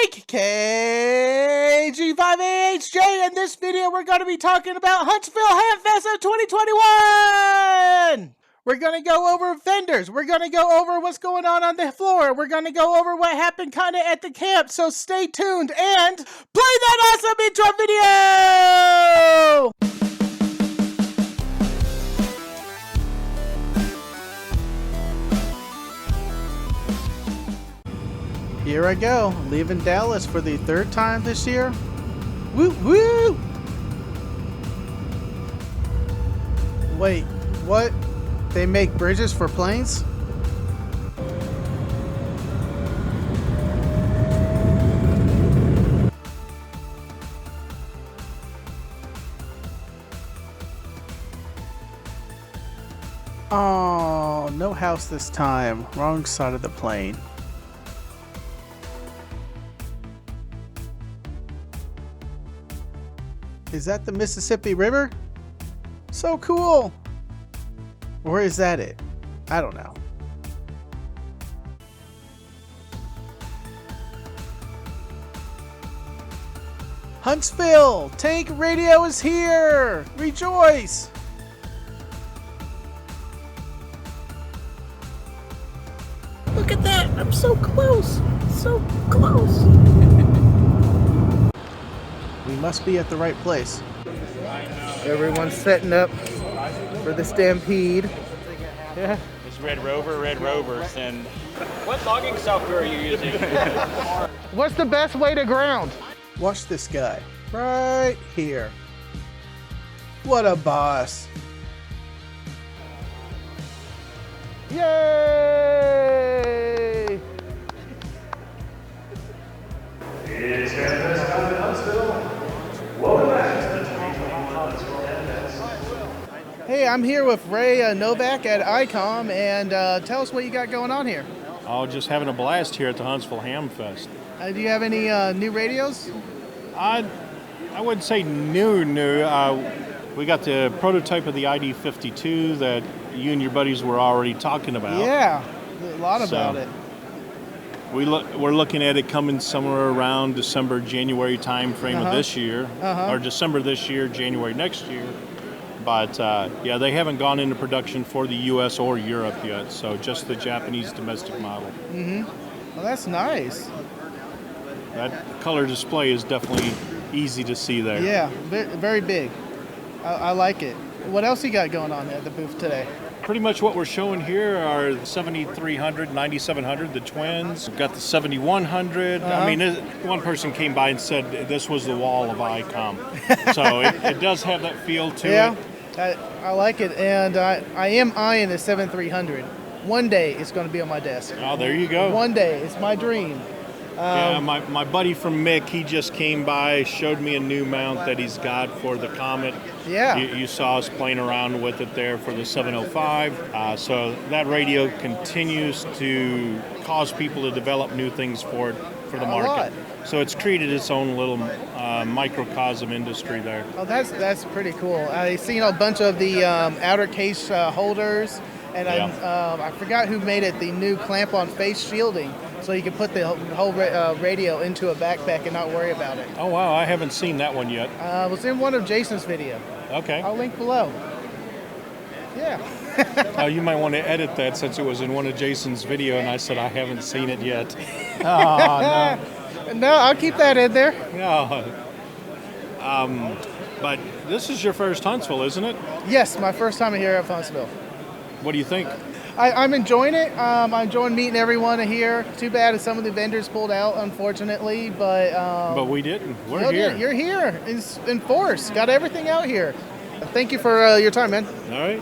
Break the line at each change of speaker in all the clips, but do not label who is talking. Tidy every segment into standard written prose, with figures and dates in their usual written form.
Mike, KG5AHJ. In this video, we're going to be talking about Huntsville Hamfest of 2021. We're going to go over vendors. We're going to go over what's going on the floor. We're going to go over what happened kind of at the camp. So stay tuned and play that awesome intro video. Here I go, leaving Dallas for the third time this year. Woo woo! Wait, what? They make bridges for planes? Oh, no house this time. Wrong side of the plane. Is that the Mississippi River? So cool! Or is that it? I don't know. Huntsville! Tank Radio is here! Rejoice! Look at that! I'm so close! So close! We must be at the right place. Everyone's setting up for the stampede. Yeah.
It's Red Rovers, and what logging software are you using?
What's the best way to ground? Watch this guy right here. What a boss. Yay!
It's Hamfest time in Huntsville. Welcome back to the 2021 Huntsville Hamfest.
Hey, I'm here with Ray Novak at ICom, and tell us what you got going on here.
Oh, just having a blast here at the Huntsville Hamfest.
Do you have any new radios?
I wouldn't say new. We got the prototype of the ID52 that you and your buddies were already talking about.
Yeah, a lot about it.
We're looking at it coming somewhere around December, January time frame of this year, or December this year, January next year. But yeah, they haven't gone into production for the U.S. or Europe yet, so just the Japanese domestic model.
Well, that's nice.
That color display is definitely easy to see there.
Yeah, very big. I like it. What else you got going on at the booth today?
Pretty much what we're showing here are the 7300, 9700, the twins. We've got the 7100. I mean, one person came by and said this was the wall of ICom. So it does have that feel to it.
I like it, and I am eyeing the 7300. One day it's going to be on my desk.
Oh, there you go.
One day. It's my dream.
Yeah, my buddy from Mick, he just came by, showed me a new mount that he's got for the Comet.
Yeah.
You saw us playing around with it there for the 705. So that radio continues to cause people to develop new things for the market. So it's created its own little microcosm industry there.
Oh, that's pretty cool. I've seen a bunch of the outer case holders, and I forgot who made it, the new clamp-on face shielding. So you can put the whole radio into a backpack and not worry about it.
Oh, wow. I haven't seen that one yet.
It was in one of Jason's video.
Okay.
I'll link below. Yeah.
You might want to edit that since it was in one of Jason's video and I said I haven't seen it yet. Oh, no.
No, I'll keep that in there.
No. But this is your first Huntsville, isn't it?
Yes, my first time here at Huntsville.
What do you think?
I'm enjoying it. I'm enjoying meeting everyone here. Too bad that some of the vendors pulled out, unfortunately, but
we didn't. We're here.
You're here in force. Got everything out here. Thank you for your time, man.
All right.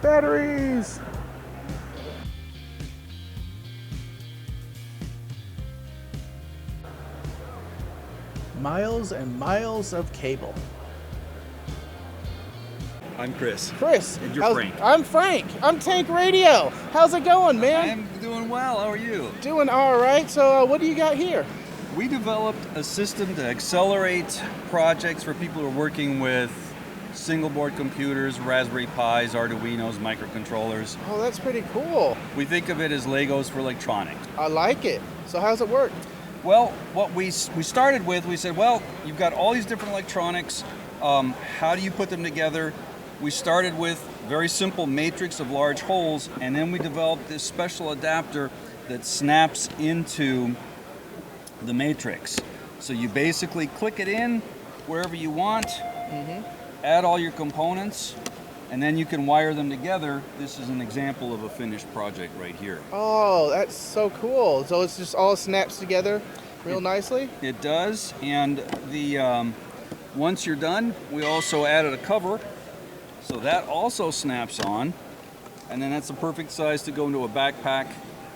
Batteries. Miles and miles of cable.
I'm Chris.
Chris.
And you're Frank.
I'm Frank. I'm Tank Radio. How's it going, man?
I'm doing well. How are you?
Doing all right. So what do you got here?
We developed a system to accelerate projects for people who are working with single board computers, Raspberry Pis, Arduinos, microcontrollers.
Oh, that's pretty cool.
We think of it as Legos for electronics.
I like it. So how's it work?
Well, what we started with, we said, well, you've got all these different electronics. How do you put them together? We started with very simple matrix of large holes, and then we developed this special adapter that snaps into the matrix. So you basically click it in wherever you want, add all your components, and then you can wire them together. This is an example of a finished project right here.
Oh, that's so cool. So it's just all snaps together real nicely?
It does, and the once you're done, we also added a cover, so that also snaps on, and then that's the perfect size to go into a backpack.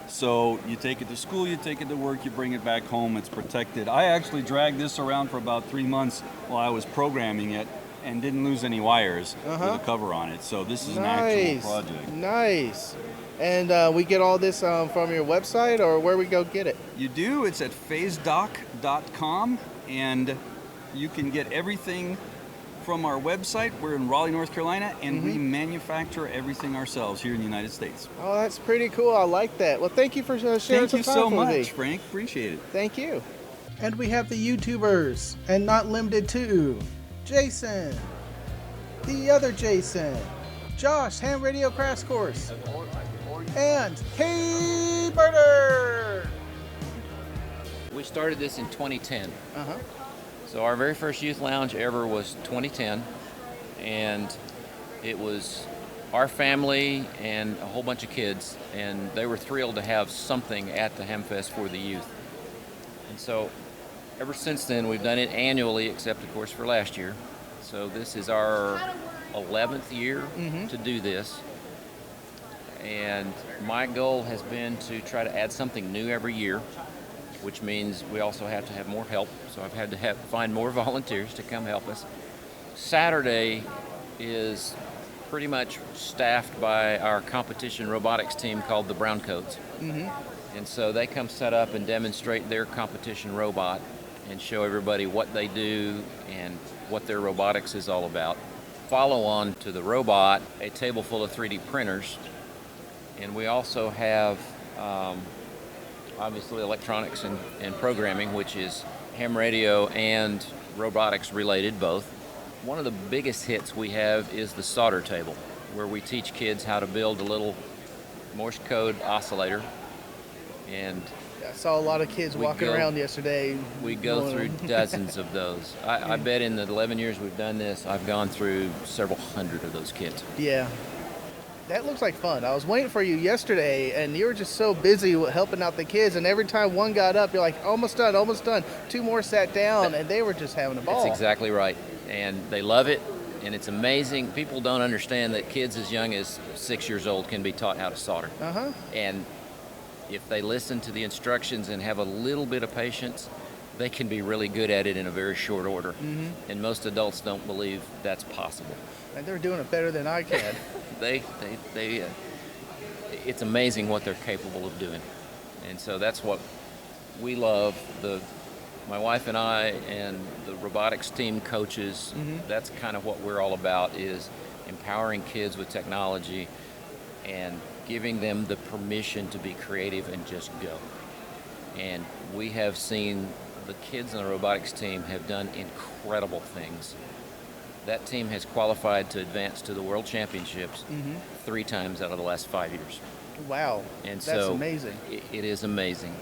So you take it to school, you take it to work, you bring it back home, it's protected. I actually dragged this around for about 3 months while I was programming it and didn't lose any wires with a cover on it. So this is an actual project.
Nice. And we get all this from your website, or where we go get it?
You do. It's at PhaseDock.com, and you can get everything from our website. We're in Raleigh, North Carolina, and we manufacture everything ourselves here in the United States.
Oh, that's pretty cool. I like that. Well, thank you for sharing some time with me.
Thank you so much, Frank. Appreciate it.
Thank you. And we have the YouTubers, and not limited to Jason, the other Jason, Josh, Ham Radio Crash Course, and Hey Murder.
We started this in 2010. So our very first youth lounge ever was 2010, and it was our family and a whole bunch of kids, and they were thrilled to have something at the Hamfest for the youth. And so ever since then, we've done it annually, except of course for last year. So this is our 11th year to do this. And my goal has been to try to add something new every year, which means we also have to have more help. So I've had to find more volunteers to come help us. Saturday is pretty much staffed by our competition robotics team called the Browncoats. And so they come set up and demonstrate their competition robot and show everybody what they do and what their robotics is all about. Follow on to the robot, a table full of 3D printers. And we also have obviously electronics and programming, which is ham radio and robotics related both. One of the biggest hits we have is the solder table, where we teach kids how to build a little Morse code oscillator. And
I saw a lot of kids walking around yesterday.
We go through dozens of those. I bet in the 11 years we've done this, I've gone through several hundred of those kits.
Yeah. That looks like fun. I was waiting for you yesterday, and you were just so busy helping out the kids, and every time one got up, you're like, almost done, almost done. Two more sat down, and they were just having a ball.
That's exactly right. And they love it, and it's amazing. People don't understand that kids as young as 6 years old can be taught how to solder. And if they listen to the instructions and have a little bit of patience, they can be really good at it in a very short order. And most adults don't believe that's possible.
And they're doing it better than I can.
It's amazing what they're capable of doing. And so that's what we love. My wife and I and the robotics team coaches, that's kind of what we're all about, is empowering kids with technology and giving them the permission to be creative and just go. And we have seen the kids in the robotics team have done incredible things. That team has qualified to advance to the World Championships 3 times out of the last 5 years.
Wow,
and
that's
so
amazing.
It is amazing.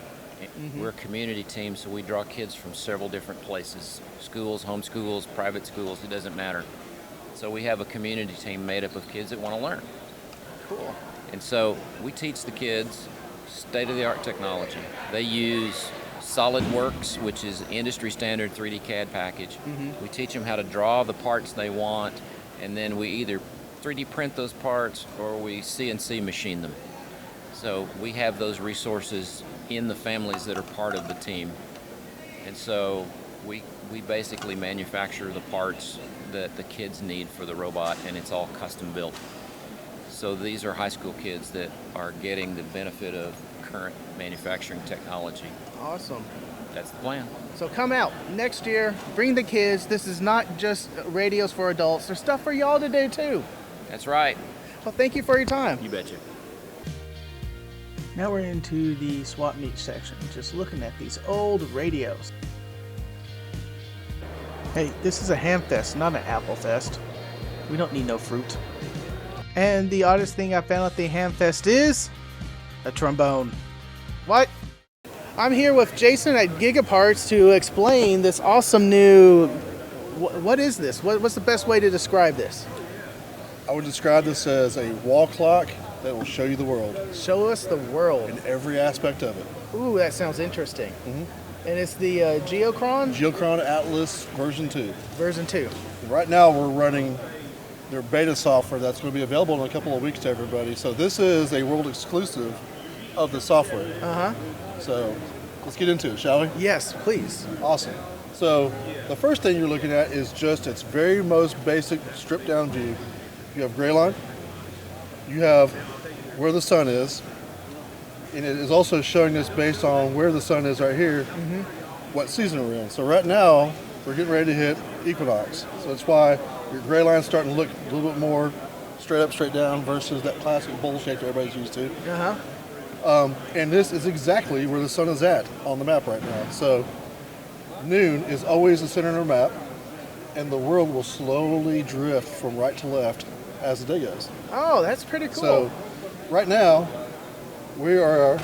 We're a community team, so we draw kids from several different places, schools, home schools, private schools, it doesn't matter. So we have a community team made up of kids that want to learn.
Cool.
And so we teach the kids state-of-the-art technology. They use SolidWorks, which is industry standard 3D CAD package. We teach them how to draw the parts they want, and then we either 3D print those parts or we CNC machine them. So we have those resources in the families that are part of the team. And so we basically manufacture the parts that the kids need for the robot, and it's all custom built. So these are high school kids that are getting the benefit of current manufacturing technology.
Awesome.
That's the plan.
So come out next year, bring the kids. This is not just radios for adults. There's stuff for y'all to do too.
That's right.
Well, thank you for your time.
You betcha.
Now we're into the swap meet section, just looking at these old radios. Hey, this is a Hamfest, not an Apple Fest. We don't need no fruit. And the oddest thing I found at the Hamfest is a trombone. What? I'm here with Jason at GigaParts to explain this awesome new... What is this? What's the best way to describe this?
I would describe this as a wall clock that will show you the world.
Show us the world.
In every aspect of it.
Ooh, that sounds interesting.
Mm-hmm.
And it's the GeoChon?
GeoChon Atlas version 2.
Version 2.
Right now we're running their beta software that's going to be available in a couple of weeks to everybody. So this is a world exclusive of the software.
Uh-huh.
So let's get into it, shall we?
Yes, please.
Awesome. So the first thing you're looking at is just its very most basic stripped down view. You have gray line. You have where the sun is. And it is also showing us based on where the sun is right here, what season we're in. So right now, we're getting ready to hit equinox. So that's why your gray line's starting to look a little bit more straight up, straight down versus that classic bowl shape that everybody's used to.
Uh-huh.
And this is exactly where the sun is at on the map right now. So noon is always the center of the map, and the world will slowly drift from right to left as the day goes.
Oh, that's pretty cool.
So right now, we are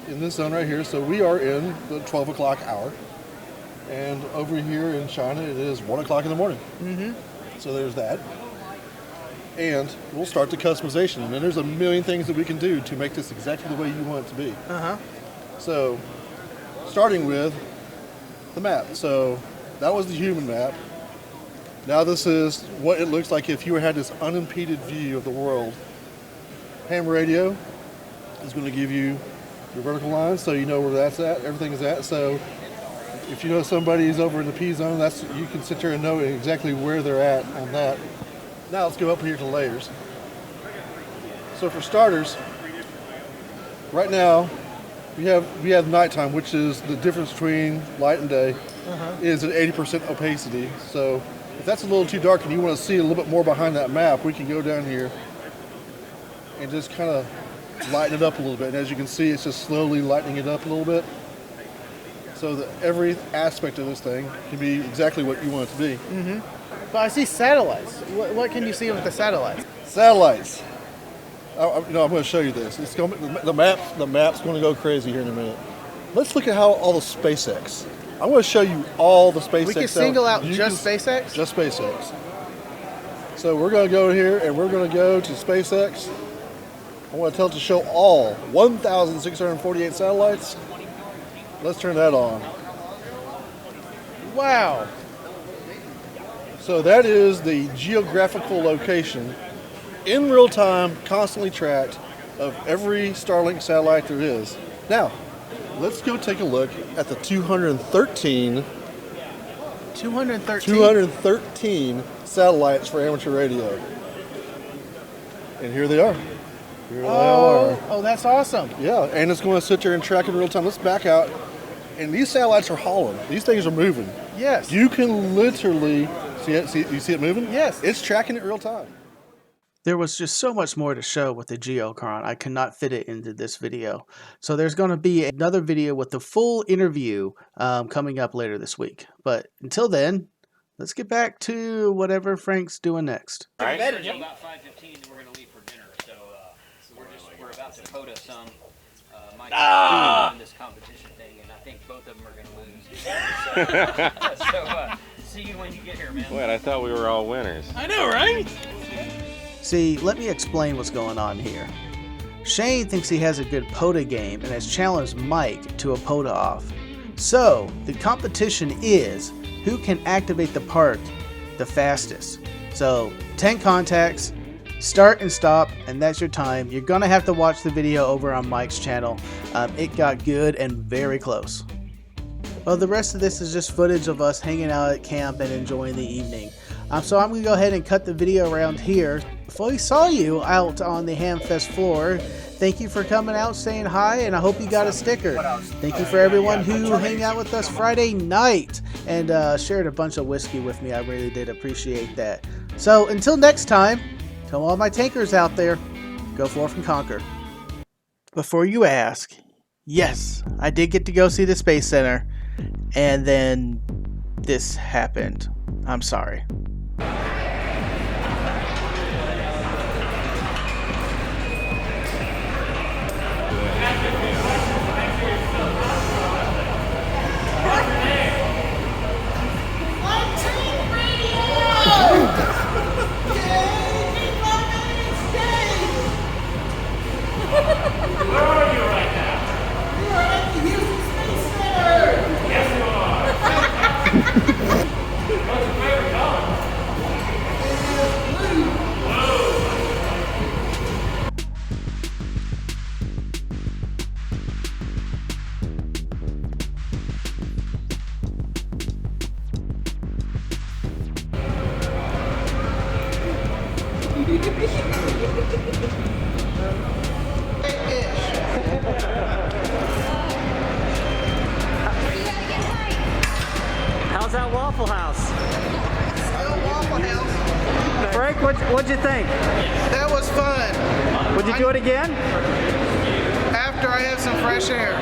in this zone right here. So we are in the 12 o'clock hour. And over here in China, it is 1 o'clock in the morning.
Mm-hmm.
So there's that. And we'll start the customization. And then there's a million things that we can do to make this exactly the way you want it to be.
Uh-huh.
So starting with the map. So that was the human map. Now this is what it looks like if you had this unimpeded view of the world. Ham radio is going to give you your vertical line, so you know where that's at, everything is at. So if you know somebody's over in the P zone, that's you can sit there and know exactly where they're at on that. Now let's go up here to layers. So for starters, right now we have nighttime, which is the difference between light and day, is at 80% opacity. So if that's a little too dark and you want to see a little bit more behind that map, we can go down here and just kind of lighten it up a little bit. And as you can see, it's just slowly lightening it up a little bit, so that every aspect of this thing can be exactly what you want it to be.
Mm-hmm. But I see satellites. What can you see with the satellites?
Satellites. I'm going to show you this. It's going the map's going to go crazy here in a minute. Let's look at how all the SpaceX. I'm going to show you all the SpaceX.
We can single out just SpaceX?
Just SpaceX. So we're going to go here and we're going to go to SpaceX. I want to tell it to show all 1,648 satellites. Let's turn that on.
Wow.
So that is the geographical location in real time, constantly tracked of every Starlink satellite there is. Now, let's go take a look at the 213 satellites for amateur radio. And here they are. Here they are.
Oh, that's awesome.
Yeah, and it's going to sit there and track in real time. Let's back out. And these satellites are hauling. These things are moving.
Yes.
You can literally see it. You see it moving?
Yes.
It's tracking it real time.
There was just so much more to show with the GeoChon. I could not fit it into this video. So there's going to be another video with the full interview coming up later this week. But until then, let's get back to whatever Frank's doing next.
All right. About 5:15, we're going to leave for dinner. So, we're about to quota some. Mike's doing this competition thing, and I think both of them are going to lose. So, see you when you get here, man.
Wait, I thought we were all winners.
I know, right?
See, let me explain what's going on here. Shane thinks he has a good POTA game and has challenged Mike to a POTA off. So, the competition is who can activate the park the fastest. So, 10 contacts, start and stop, and that's your time. You're going to have to watch the video over on Mike's channel. It got good and very close. Well, the rest of this is just footage of us hanging out at camp and enjoying the evening. So I'm going to go ahead and cut the video around here. If we saw you out on the Hamfest floor, thank you for coming out, saying hi, and I hope you got a sticker. Thank you for everyone who hung out with us Friday night and shared a bunch of whiskey with me. I really did appreciate that. So until next time, to all my tankers out there, go forth and conquer. Before you ask, yes, I did get to go see the Space Center, and then this happened. I'm sorry.
Where are you right now?
We are at the Houston Space Center!
Yes, you are. What's your favorite color?
How's that Waffle House?
Waffle House.
Frank, what'd you think?
That was fun.
Would you do it again?
After I have some fresh air.